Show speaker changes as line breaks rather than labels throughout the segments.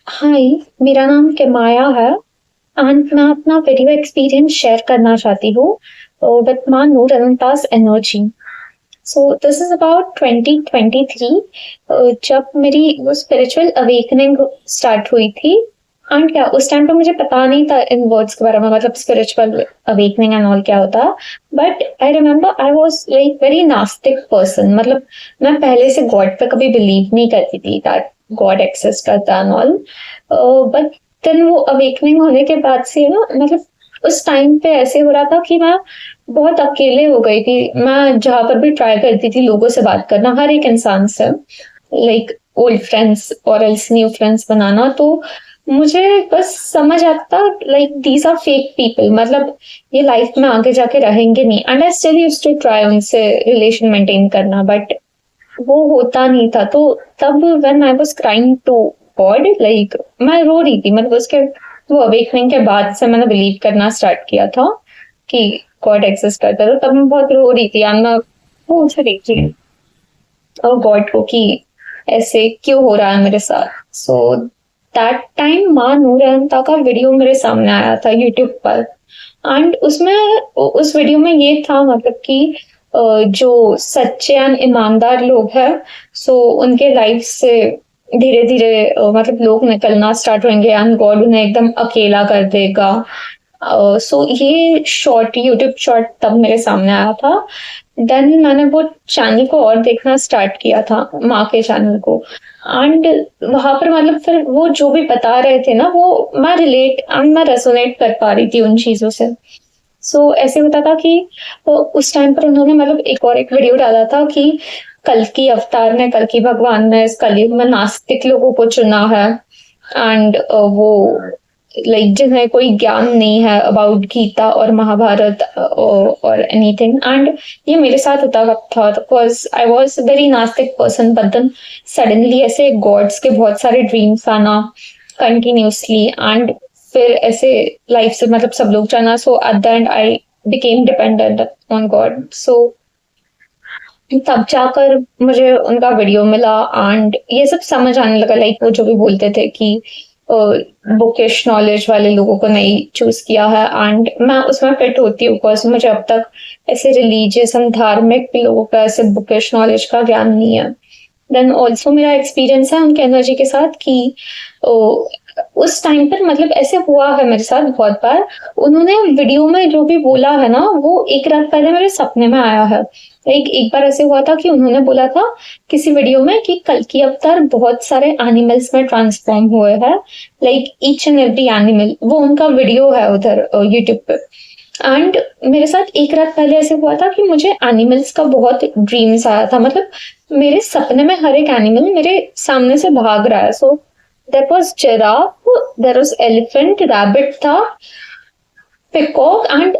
हाय, मेरा नाम किमाया है एंड मैं अपना वीडियो एक्सपीरियंस शेयर करना चाहती हूँ विद मानू रनतास energy. So this is about 2023 जब मेरी वो स्पिरिचुअल अवेकनिंग स्टार्ट हुई थी। एंड क्या उस टाइम पे मुझे पता नहीं था इन वर्ड्स के बारे में, मतलब स्पिरिचुअल अवेकनिंग एंड ऑल क्या होता। But I remember I was like very नास्तिक पर्सन, मतलब मैं पहले से गॉड पे कभी बिलीव नहीं करती थी दैट गॉड एक्सिस्ट करता एंड ऑल। बट देन वो अवेकनिंग होने के बाद से ना, मतलब उस टाइम पे ऐसे हो रहा था कि मैं बहुत अकेले हो गई थी। मैं जहां पर भी ट्राई करती थी लोगों से बात करना, हर एक इंसान से, लाइक ओल्ड फ्रेंड्स और एल्स न्यू फ्रेंड्स बनाना, तो मुझे बस समझ आता like these are fake people, मतलब ये लाइफ में आगे जाके रहेंगे नहीं। And I still used to try उनसे रिलेशन मेंटेन करना, बट वो होता नहीं था। तो तब when I was crying to God, like मैं रो रही थी, मतलब उसके वो अवेकनिंग के बाद से मैंने बिलीव करना स्टार्ट किया था कि गॉड एग्जिस्ट करता था। तब मैं बहुत रो रही थी, मैं पूछ रही थी और गॉड को कि ऐसे क्यों हो रहा है मेरे साथ। सो दैट टाइम माँ नूर अनंता का वीडियो मेरे सामने आया था यूट्यूब पर। एंड उसमें उस वीडियो में ये था, मतलब कि जो सच्चे एंड ईमानदार लोग हैं, सो उनके लाइफ से धीरे धीरे मतलब लोग निकलना स्टार्ट होंगे एंड गॉड उन्हें एकदम अकेला कर देगा। सो ये शॉर्ट यूट्यूब शॉर्ट तब मेरे सामने आया था। देन मैंने वो चैनल को और देखना स्टार्ट किया था, माँ के चैनल को। एंड वहां पर मतलब फिर वो जो भी बता रहे थे ना, वो मैं रिलेट एंड मैं रेसोनेट कर पा रही थी उन चीजों से। ऐसे होता था कि उस टाइम पर उन्होंने मतलब एक वीडियो डाला था कि कल की अवतार ने, कल की भगवान ने इस कलयुग में नास्तिक लोगों को चुना है। एंड वो लाइक जिन्हें कोई ज्ञान नहीं है अबाउट गीता और महाभारत और एनीथिंग। एंड ये मेरे साथ होता था बिकॉज आई वॉज वेरी नास्तिक पर्सन, बट देन सडनली ऐसे गॉड्स के बहुत सारे ड्रीम्स आना कंटिन्यूसली, एंड फिर ऐसे लाइफ से मतलब सब लोग जाना। So at the end I became dependent on God. So तब जाकर मुझे उनका वीडियो मिला एंड ये सब समझ आने लगा, लाइक वो जो भी बोलते थे कि बुकिश नॉलेज वाले लोगों को नहीं चूज किया है। एंड मैं उसमें फिट होती हूँ बिकॉज मुझे अब तक ऐसे रिलीजियस एंड धार्मिक लोगों का ऐसे बुकिश नॉलेज का ज्ञान नहीं है। देन ऑल्सो मेरा एक्सपीरियंस है उनके एनर्जी के साथ कि ओ, उस टाइम पर मतलब ऐसे हुआ है मेरे साथ बहुत बार। उन्होंने वीडियो में जो भी बोला है ना, वो एक रात पहले मेरे सपने में आया है। एक बार ऐसे हुआ था कि उन्होंने बोला था किसी वीडियो में कि कल की अवतार बहुत सारे एनिमल्स में ट्रांसफॉर्म हुए हैं, like each and every animal. वो उनका वीडियो है उधर यूट्यूब पे। एंड मेरे साथ एक रात पहले ऐसे हुआ था कि मुझे एनिमल्स का बहुत ड्रीम्स आया था, मतलब मेरे सपने में हर एक एनिमल मेरे सामने से भाग रहा है। So there was giraffe, there was elephant, rabbit था, peacock and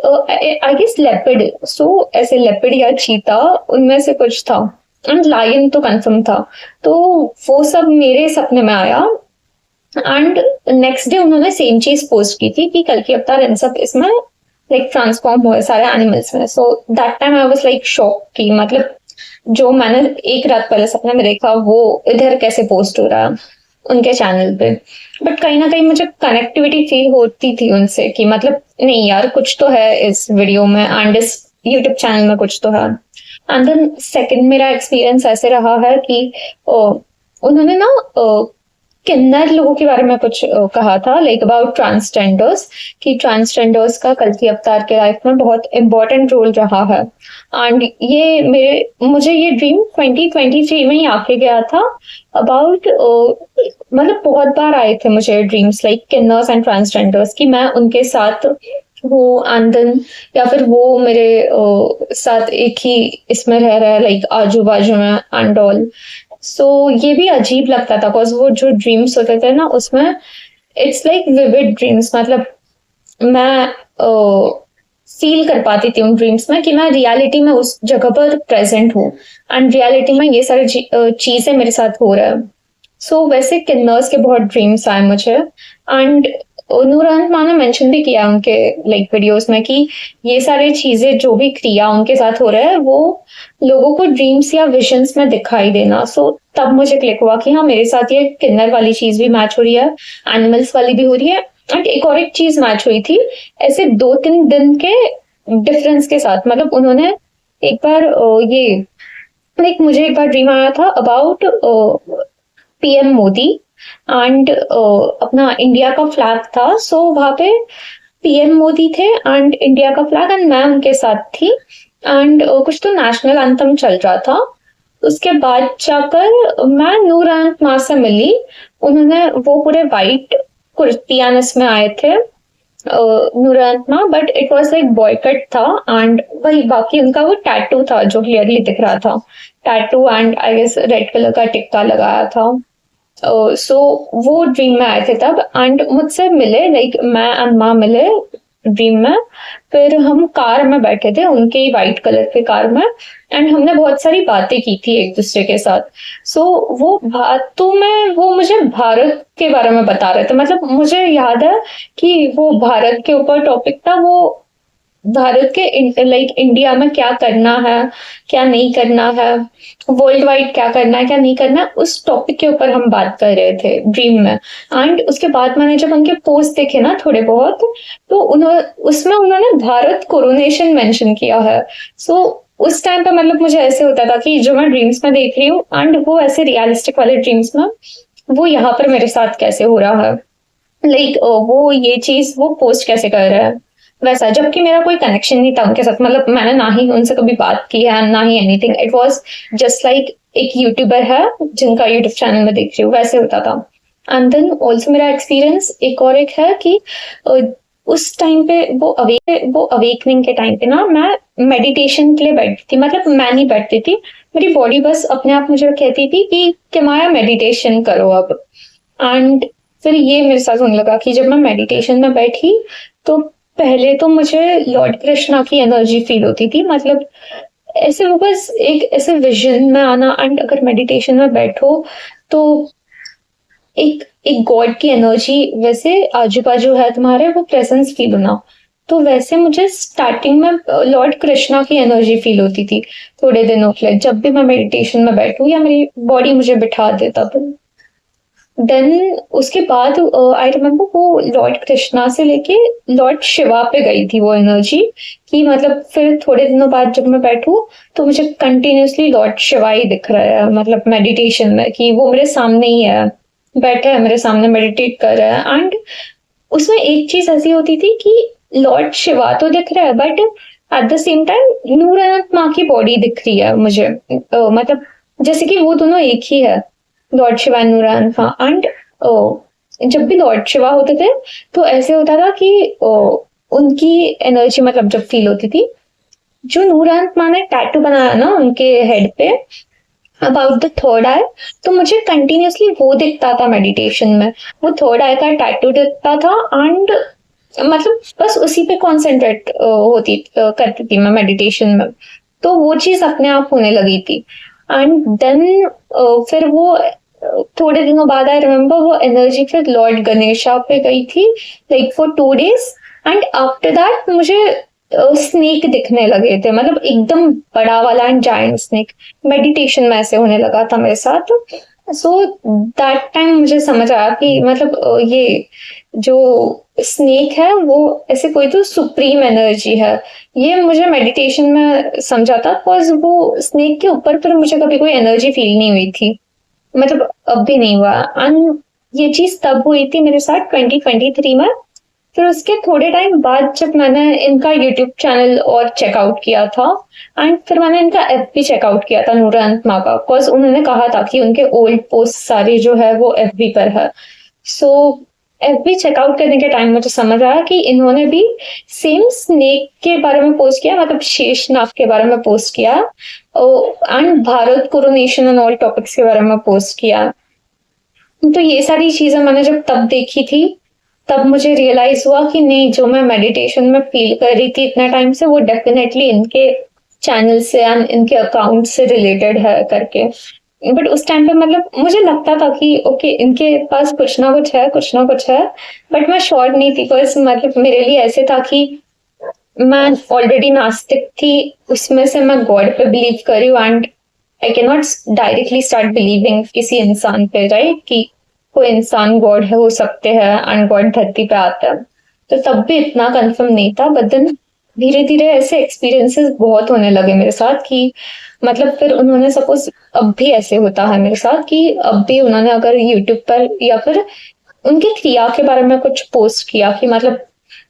I guess leopard. So ऐसे लेपर्ड या चीता उनमें से कुछ था, एंड लायन तो कंफर्म था। तो वो सब मेरे सपने में आया। एंड नेक्स्ट डे उन्होंने सेम चीज पोस्ट की थी कि कल की अवतार इन सब इसमें लाइक ट्रांसफॉर्म हुए सारे एनिमल्स में। So that time I was like shock कि मतलब जो मैंने एक रात पहले सपने में देखा वो इधर कैसे पोस्ट हो रहा है उनके चैनल पे। बट कहीं ना कहीं मुझे कनेक्टिविटी फील होती थी उनसे कि मतलब नहीं यार, कुछ तो है इस वीडियो में एंड इस यूट्यूब चैनल में कुछ तो है। एंड देन सेकंड मेरा एक्सपीरियंस ऐसे रहा है कि उन्होंने ना किन्नर लोगों के बारे में कुछ कहा था, लाइक अबाउट ट्रांसजेंडर्स, कि ट्रांसजेंडर्स का कल की अवतार के लाइफ में बहुत इंपॉर्टेंट रोल रहा है। एंड ये मुझे ये ड्रीम 2023 में ही आके गया था अबाउट, मतलब बहुत बार आए थे मुझे ड्रीम्स लाइक किन्नर्स एंड ट्रांसजेंडर्स की मैं उनके साथ हूँ। एंड देन या फिर वो मेरे साथ एक ही इसमें रह रहा है, लाइक आजू बाजू में एंड ऑल। ये भी अजीब लगता था बिकॉज वो जो ड्रीम्स होते थे ना उसमें इट्स लाइक विविड ड्रीम्स, मतलब मैं फील कर पाती थी उन ड्रीम्स में कि मैं रियलिटी में उस जगह पर प्रेजेंट हूँ एंड रियलिटी में ये सारी चीजें मेरे साथ हो रहा है। वैसे किन्नर्स के बहुत ड्रीम्स आए मुझे। एंड नूरान मान ने मेंशन भी किया उनके लाइक वीडियोस में कि ये सारी चीजें जो भी क्रिया उनके साथ हो रहा है वो लोगों को ड्रीम्स या विजन्स में दिखाई देना। सो तब मुझे क्लिक हुआ कि हाँ मेरे साथ ये किन्नर वाली चीज भी मैच हो रही है, एनिमल्स वाली भी हो रही है। एंड एक चीज मैच हुई थी ऐसे 2-3 दिन के डिफरेंस के साथ। मतलब उन्होंने एक बार ये लाइक मुझे एक बार ड्रीम आया था अबाउट पीएम मोदी एंड अपना इंडिया का फ्लैग था। सो वहां पे पीएम मोदी थे एंड इंडिया का फ्लैग एंड मैं उनके साथ थी एंड कुछ तो नेशनल एंथम चल रहा था। उसके बाद जाकर मैं नूर माँ से मिली। उन्होंने वो पूरे वाइट कुर्तियान में आए थे नूरानमा, but it was like boy cut था एंड वही बाकी उनका वो टैटू था जो क्लियरली दिख रहा था, tattoo and I guess red colour का टिक्का लगाया था। सो वो ड्रीम में आए थे तब एंड मुझसे मिले, लाइक मैं एंड माँ मिले ड्रीम में। फिर हम कार में बैठे थे उनके ही वाइट कलर के कार में एंड हमने बहुत सारी बातें की थी एक दूसरे के साथ। सो वो बातों में वो मुझे भारत के बारे में बता रहे थे। मतलब मुझे याद है कि वो भारत के ऊपर टॉपिक था, वो भारत के लाइक इंडिया में क्या करना है क्या नहीं करना है, वर्ल्ड वाइड क्या करना है क्या नहीं करना है, उस टॉपिक के ऊपर हम बात कर रहे थे ड्रीम में। एंड उसके बाद मैंने जब उनके पोस्ट देखे ना थोड़े बहुत, तो उसमें उन्होंने भारत कोरोनेशन मेंशन किया है। सो उस टाइम पे मतलब मुझे ऐसे होता था कि जो मैं ड्रीम्स में देख रही हूँ एंड वो ऐसे रियलिस्टिक वाले ड्रीम्स में वो यहाँ पर मेरे साथ कैसे हो रहा है, लाइक वो ये चीज वो पोस्ट कैसे कर रहा है वैसा। जबकि मेरा कोई कनेक्शन नहीं था उनके साथ, मतलब मैंने ना ही उनसे कभी बात की है ना ही anything. It was just like एक यूट्यूबर है जिनका यूट्यूब चैनल में देख रही हूँ वैसे होता था। एंड देन ऑल्सो मेरा एक्सपीरियंस एक है कि उस टाइम पे वो अवेकनिंग के टाइम पे ना मैं मेडिटेशन के लिए बैठती थी। मतलब मैं नहीं बैठती थी, मेरी बॉडी बस अपने आप मुझे कहती थी कि माया मेडिटेशन करो अब। एंड फिर ये मेरे साथ होने लगा कि जब मैं मेडिटेशन में बैठी तो पहले तो मुझे लॉर्ड कृष्णा की एनर्जी फील होती थी। मतलब ऐसे वो बस एक ऐसे विजन में आना एंड अगर मेडिटेशन में बैठो तो एक एक गॉड की एनर्जी वैसे आजू बाजू है तुम्हारे, वो प्रेजेंस फील होना। तो वैसे मुझे स्टार्टिंग में लॉर्ड कृष्णा की एनर्जी फील होती थी थोड़े दिनों के लिए, जब भी मैं मेडिटेशन में बैठूं या मेरी बॉडी मुझे बिठा देता। देन उसके बाद आई रिमेम्बर वो लॉर्ड कृष्णा से लेके लॉर्ड शिवा पे गई थी वो एनर्जी। कि मतलब फिर थोड़े दिनों बाद जब मैं बैठू तो मुझे कंटिन्यूसली लॉर्ड शिवा ही दिख रहा है, मतलब मेडिटेशन में कि वो मेरे सामने ही है, बैठा है मेरे सामने मेडिटेट कर रहा है। एंड उसमें एक चीज ऐसी होती थी कि लॉर्ड शिवा तो दिख रहा है but at the same time Noor माँ की बॉडी दिख रही है मुझे। मतलब जैसे कि वो दोनों एक ही है, लॉर्ड शिवा एंड नूरान। हाँ एंड जब भी लॉर्ड शिवा होते थे तो ऐसे होता था कि उनकी एनर्जी मतलब जब फील होती थी। जो नूरान माँ ने टैटू बनाया ना उनके हेड पे अबाउट द थर्ड आई, तो मुझे कंटिन्यूसली वो दिखता था मेडिटेशन में, वो थर्ड आई का टैटू दिखता था। एंड मतलब बस उसी पे कॉन्सेंट्रेट करती थी मैं मेडिटेशन में, तो वो चीज अपने आप होने लगी थी। एंड देन फिर वो थोड़े दिनों बाद आई रिमेम्बर वो एनर्जी फिर लॉर्ड गणेशा पे गई थी like for 2 days। And after that मुझे स्नेक दिखने लगे थे, मतलब एकदम बड़ा वाला एंड जायंट स्नेक। मेडिटेशन में ऐसे होने लगा था मेरे साथ। सो दैट टाइम मुझे समझ आया कि मतलब ये जो स्नेक है वो ऐसे कोई तो सुप्रीम एनर्जी है। ये मुझे मेडिटेशन में समझा था, बिकॉज वो स्नेक के ऊपर फिर मुझे कभी कोई एनर्जी फील नहीं हुई थी, मतलब अब भी नहीं हुआ। एंड ये चीज तब हुई थी मेरे साथ 2023 में। फिर उसके थोड़े टाइम बाद जब मैंने इनका यूट्यूब चैनल और चेकआउट किया था एंड फिर मैंने इनका FB चेकआउट किया था नूरान माँ का, बिकॉज उन्होंने कहा था कि उनके ओल्ड पोस्ट सारे जो है वो FB पर है। सो FB चेकआउट करने के टाइम मुझे समझ आया कि इन्होंने भी सेम स्नेक के बारे में पोस्ट किया, मतलब शेषनाग के बारे में पोस्ट किया and Bharat coronation and all topics के बारे में पोस्ट किया। तो ये सारी चीजें मैंने जब तब देखी थी तब मुझे रियलाइज हुआ कि नहीं, जो मैं मेडिटेशन में फील कर रही थी इतना टाइम से वो डेफिनेटली इनके चैनल से एंड इनके अकाउंट से रिलेटेड है करके। बट उस टाइम पे मतलब मुझे लगता था कि ओके इनके पास कुछ ना कुछ है, कुछ ना कुछ है, बट मैं श्योर नहीं थी। बस मतलब मेरे लिए ऐसे था कि मैं ऑलरेडी नास्तिक थी, उसमें से मैं गॉड पे बिलीव कर रही हूँ, and I can not directly start believing किसी इंसान पे, राइट, कि कोई इंसान गॉड है, हो सकते हैं एंड गॉड धरती पे आता है। तो तब भी इतना कंफर्म नहीं था, बट देन धीरे धीरे ऐसे एक्सपीरियंसेस बहुत होने लगे मेरे साथ कि मतलब फिर उन्होंने सपोज, अब भी ऐसे होता है मेरे साथ कि अब भी उन्होंने अगर यूट्यूब पर या फिर उनकी क्रिया के बारे में कुछ पोस्ट किया कि मतलब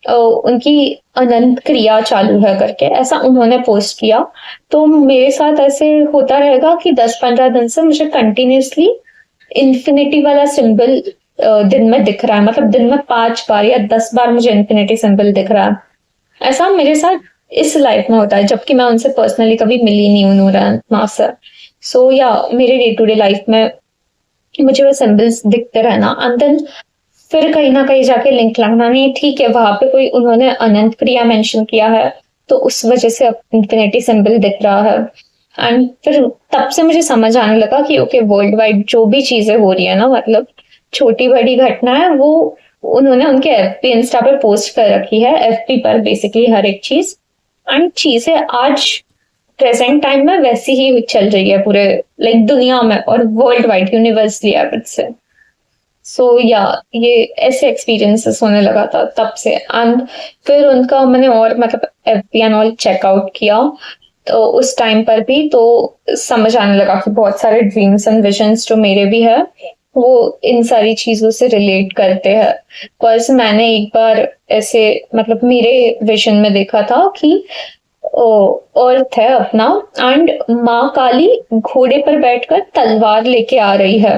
उनकी अनंत क्रिया चालू है करके ऐसा उन्होंने पोस्ट किया, तो मेरे साथ ऐसे होता रहेगा कि 10-15 दिन से मुझे कंटिन्यूसली इन्फिनिटी वाला सिंबल दिन में दिख रहा है। मतलब दिन में 5 बार या 10 बार मुझे इन्फिनिटी सिंबल दिख रहा है। ऐसा मेरे साथ इस लाइफ में होता है, जबकि मैं उनसे पर्सनली कभी मिली नहीं हूँ, नूरन मास्टर। सो या मेरे डे टू डे लाइफ में मुझे वो सिंबल्स दिखते रहना, एंड देन फिर कहीं ना कहीं जाके लिंक लगना, नहीं ठीक है वहां पे कोई उन्होंने अनंत क्रिया मेंशन किया है, तो उस वजह से अब इंफिनिटी सिंबल दिख रहा है। एंड फिर तब से मुझे समझ आने लगा कि ओके वर्ल्ड वाइड जो भी चीजें हो रही है ना, मतलब छोटी बड़ी घटना है, वो उन्होंने उनके एफपी इंस्टा पे पोस्ट कर रखी है, एफपी पर बेसिकली हर एक चीज, एंड चीजें आज प्रेजेंट टाइम में वैसी ही चल रही है पूरे लाइक दुनिया में और world wide universally I would say. So या ये ऐसे एक्सपीरियंसेस होने लगा था तब से, एंड फिर उनका मैंने और मतलब एफबी एंड ऑल चेकआउट किया, तो उस टाइम पर भी तो समझ आने लगा कि बहुत सारे ड्रीम्स एंड विजन्स जो मेरे भी है वो इन सारी चीजों से रिलेट करते हैं। बस मैंने एक बार ऐसे मतलब मेरे विजन में देखा था कि अर्थ है अपना, एंड माँ काली घोड़े पर बैठकर तलवार लेके आ रही है।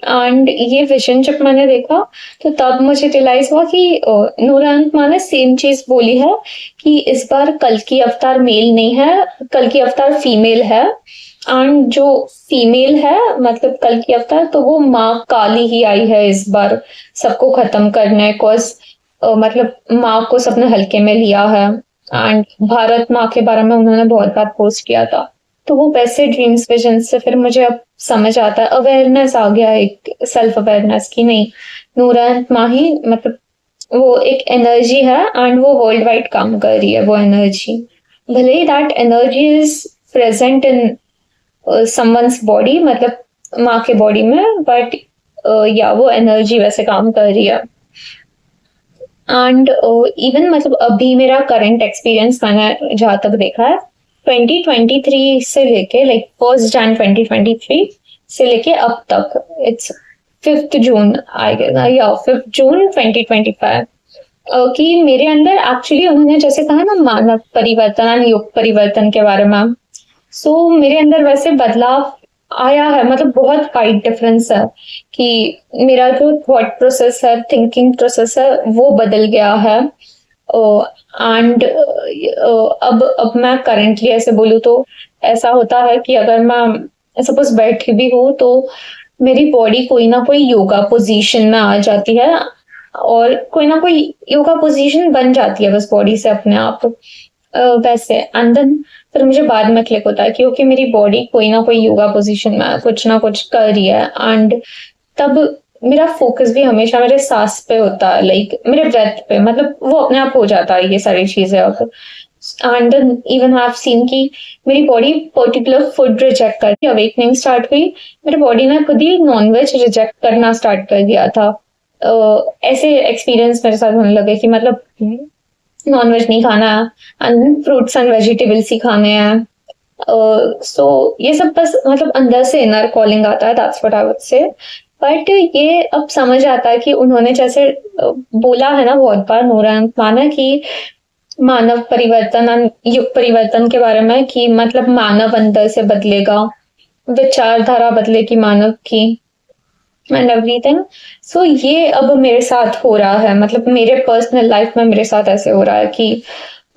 एंड ये विजन जब मैंने देखा तो तब मुझे रियलाइज हुआ कि नूरान माँ ने सेम चीज बोली है कि इस बार कल की अवतार मेल नहीं है, कल की अवतार फीमेल है, एंड जो फीमेल है मतलब कल की अवतार, तो वो माँ काली ही आई है इस बार सबको खत्म करने, बिकॉज मतलब माँ को सबने हल्के में लिया है। एंड भारत माँ के बारे में उन्होंने बहुत बार पोस्ट किया था, तो वो वैसे ड्रीम्स विजन से फिर मुझे अब समझ आता है, अवेयरनेस आ गया, एक सेल्फ अवेयरनेस की नहीं, नूरान माँ ही मतलब वो एक एनर्जी है एंड वो वर्ल्ड वाइड काम कर रही है वो एनर्जी, भले ही that energy is present in someone's body, मतलब माँ के बॉडी में, बट या वो एनर्जी वैसे काम कर रही है। एंड इवन मतलब अभी मेरा करंट एक्सपीरियंस मैंने जहाँ तक देखा है 2023 से लेके लाइक 1 Jan 2023 से लेके अब तक, इट्स 5 जून आई गेस या 5 जून 2025, कि मेरे अंदर एक्चुअली उन्होंने जैसे कहा ना मानव परिवर्तन और युग परिवर्तन के बारे में, सो मेरे अंदर वैसे बदलाव आया है, मतलब बहुत वाइड डिफरेंस है कि मेरा जो थॉट प्रोसेस है, थिंकिंग प्रोसेस है, वो बदल गया है। एंड अब मैं करंटली ऐसे बोलूँ तो ऐसा होता है कि अगर मैं सपोज बैठी भी हूँ तो मेरी बॉडी कोई ना कोई योगा पोजीशन में आ जाती है, और कोई ना कोई योगा पोजीशन बन जाती है बस बॉडी से अपने आप, वैसे एंड देन फिर मुझे बाद में क्लिक होता है कि ओके मेरी बॉडी कोई ना कोई योगा पोजीशन में कुछ ना कुछ कर रही है, एंड तब मेरा फोकस भी हमेशा मेरे सांस पे होता है, लाइक मेरे ब्रेथ पे, मतलब वो अपने आप हो जाता है ये सारी चीजें अब। And then even have seen कि मेरी बॉडी पर्टिकुलर फूड रिजेक्ट करती, अवेकनिंग स्टार्ट हुई, मेरी बॉडी ने खुद ही नॉनवेज रिजेक्ट करना स्टार्ट कर दिया था। ऐसे एक्सपीरियंस मेरे साथ होने लगे कि मतलब नॉनवेज नहीं खाना है एंड फ्रूट्स एंड वेजिटेबल्स ही खाने हैं। सो ये सब बस मतलब अंदर से इनर कॉलिंग आता है, दैट्स व्हाट आई वुड से। बट ये अब समझ आता है कि उन्होंने जैसे बोला है ना बहुत बार नूरान माना कि मानव परिवर्तन और युग परिवर्तन के बारे में, कि मतलब मानव अंदर से बदलेगा, विचारधारा बदलेगी मानव की एंड एवरीथिंग। सो ये अब मेरे साथ हो रहा है, मतलब मेरे पर्सनल लाइफ में मेरे साथ ऐसे हो रहा है कि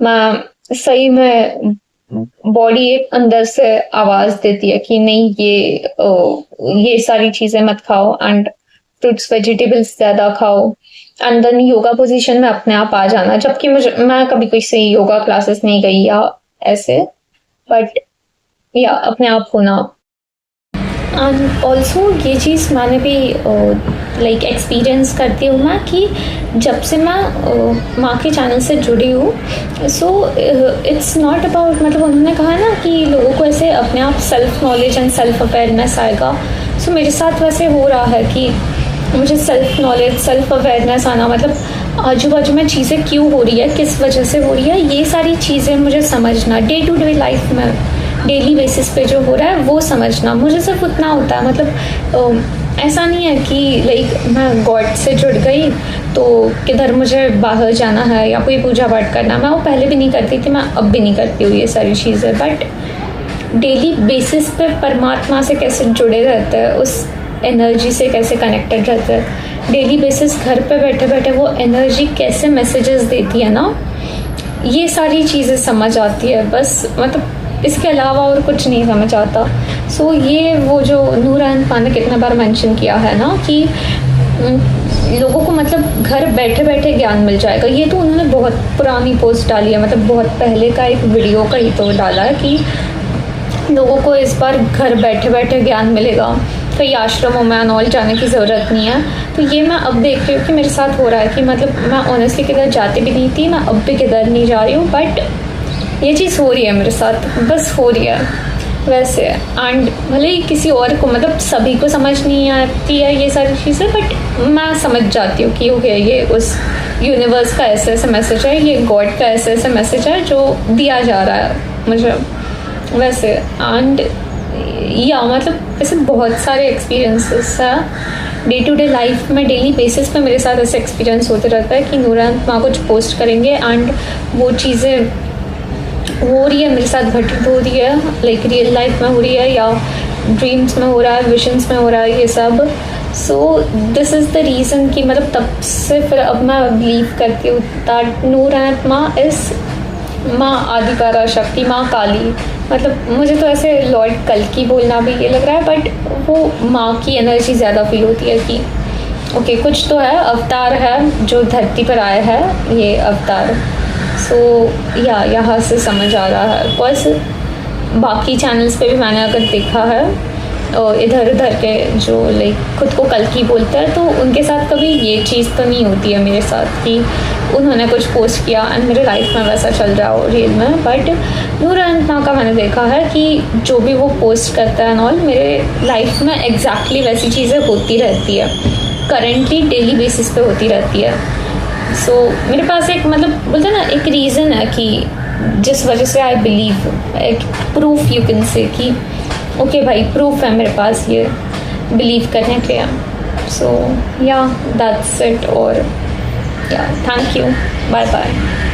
मैं सही में बॉडी एक अंदर से आवाज देती है कि नहीं ये सारी चीजें मत खाओ एंड फ्रूट्स वेजिटेबल्स ज्यादा खाओ, एंड देन योगा पोजीशन में अपने आप आ जाना, जबकि मैं कभी कोई सही योगा क्लासेस नहीं गई या ऐसे, बट या अपने आप होना। एंड ऑल्सो ये चीज़ मैंने भी लाइक एक्सपीरियंस करती हूँ मैं कि जब से मैं माँ के चैनल से जुड़ी हूँ, सो इट्स नॉट अबाउट, मतलब उन्होंने कहा ना कि लोगों को ऐसे अपने आप self knowledge and self awareness आएगा। सो मेरे साथ वैसे हो रहा है कि मुझे सेल्फ नॉलेज, सेल्फ अवेयरनेस आना, मतलब आजू बाजू में चीज़ें क्यों हो रही है, किस वजह से हो रही है, ये सारी चीज़ें मुझे समझना, डे टू डे लाइफ में डेली बेसिस पे जो हो रहा है वो समझना, मुझे सिर्फ उतना होता है। मतलब ऐसा नहीं है कि लाइक मैं गॉड से जुड़ गई तो किधर मुझे बाहर जाना है या कोई पूजा पाठ करना, मैं वो पहले भी नहीं करती थी, मैं अब भी नहीं करती हूँ ये सारी चीज़ें। बट डेली बेसिस पे परमात्मा से कैसे जुड़े रहते हैं, उस एनर्जी से कैसे कनेक्टेड रहते हैं, डेली बेसिस घर पे बैठे बैठे वो एनर्जी कैसे मैसेजेस देती है ना, ये सारी चीज़ें समझ आती है बस। मतलब इसके अलावा और कुछ नहीं समझ आता। सो ये वो जो नूर अहमद खान ने कितने बार मेंशन किया है ना कि लोगों को मतलब घर बैठे बैठे ज्ञान मिल जाएगा, ये तो उन्होंने बहुत पुरानी पोस्ट डाली है, मतलब बहुत पहले का एक वीडियो का ही तो डाला है कि लोगों को इस बार घर बैठे बैठे ज्ञान मिलेगा, कई आश्रमों में अनॉल जाने की ज़रूरत नहीं है। तो ये मैं अब देख रही हूँ कि मेरे साथ हो रहा है कि मतलब मैं ऑनेस्टली किधर जाती भी नहीं थी, मैं अब भी किधर नहीं जा रही हूँ, बट ये चीज़ हो रही है मेरे साथ, बस हो रही है वैसे। एंड भले ही किसी और को, मतलब सभी को समझ नहीं आती है ये सारी चीज़ें, बट मैं समझ जाती हूँ कि ओके ये उस यूनिवर्स का ऐसे ऐसे मैसेज है, ये गॉड का ऐसे ऐसे मैसेज है जो दिया जा रहा है मुझे वैसे। एंड या मतलब ऐसे बहुत सारे एक्सपीरियंसेस हैं डे टू डे लाइफ में, डेली बेसिस पे मेरे साथ ऐसे एक्सपीरियंस होते रहता है कि नूर अहमद माँ कुछ पोस्ट करेंगे एंड वो चीज़ें हो रही है मेरे साथ, घटित हो रही है, लाइक रियल लाइफ में हो रही है या ड्रीम्स में हो रहा है, विजन्स में हो रहा है, ये सब। So this is the reason कि मतलब तब से फिर अब मैं बिलीव करती हूँ दैट नूर अहमद माँ इज़ माँ आदिपरा शक्ति, माँ काली। मतलब मुझे तो ऐसे लॉर्ड कल्कि बोलना भी ये लग रहा है, बट वो माँ की एनर्जी ज़्यादा फील होती है कि ओके कुछ तो है, अवतार है जो धरती पर आया है ये अवतार। सो या यहाँ से समझ आ रहा है। बस बाकी चैनल्स पे भी मैंने अगर देखा है इधर उधर के जो लाइक खुद को कल्कि बोलते हैं, तो उनके साथ कभी ये चीज़ तो नहीं होती है मेरे साथ कि उन्होंने कुछ पोस्ट किया एंड मेरे लाइफ में वैसा चल रहा हो रियल में। बट नूर अहमद माँ का मैंने देखा है कि जो भी वो पोस्ट करता है एंड ऑल, मेरे लाइफ में एग्जैक्टली वैसी चीज़ें होती रहती है, करेंटली डेली बेसिस पे होती रहती है। सो मेरे पास एक मतलब बोलते हैं ना एक रीज़न है कि जिस वजह से आई बिलीव, एक प्रूफ यू कैन से कि ओके भाई प्रूफ है मेरे पास ये बिलीव करने के लिए। सो या दैट्स इट। और या थैंक यू, बाय बाय।